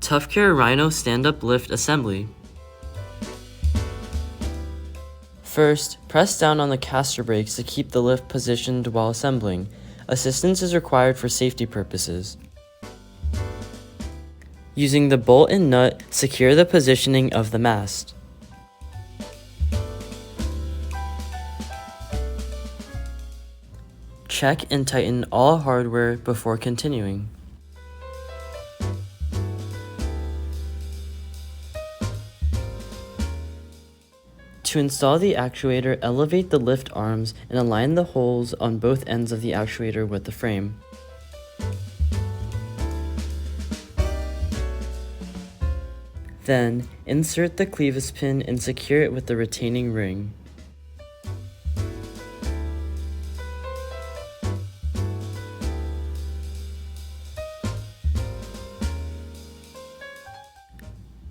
Tuffcare Rhino stand-up lift assembly. First, press down on the caster brakes to keep the lift positioned while assembling. Assistance is required for safety purposes. Using the bolt and nut, secure the positioning of the mast. Check and tighten all hardware before continuing. To install the actuator, elevate the lift arms and align the holes on both ends of the actuator with the frame. Then, insert the clevis pin and secure it with the retaining ring.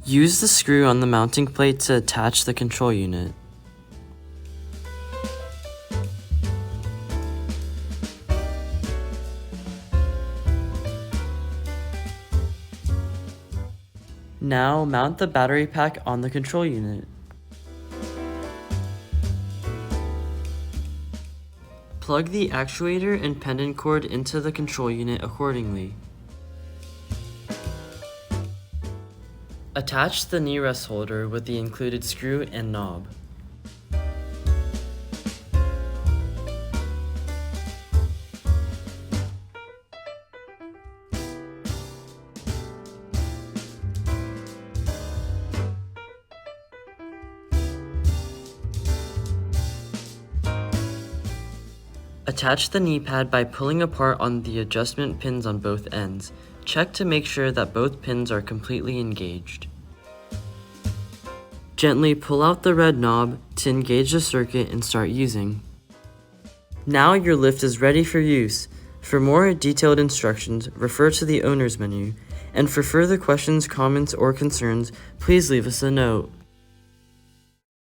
Use the screw on the mounting plate to attach the control unit. Now mount the battery pack on the control unit. Plug the actuator and pendant cord into the control unit accordingly. Attach the knee rest holder with the included screw and knob. Attach the knee pad by pulling apart on the adjustment pins on both ends. Check to make sure that both pins are completely engaged. Gently pull out the red knob to engage the circuit and start using. Now your lift is ready for use. For more detailed instructions, refer to the owner's menu. And for further questions, comments, or concerns, please leave us a note.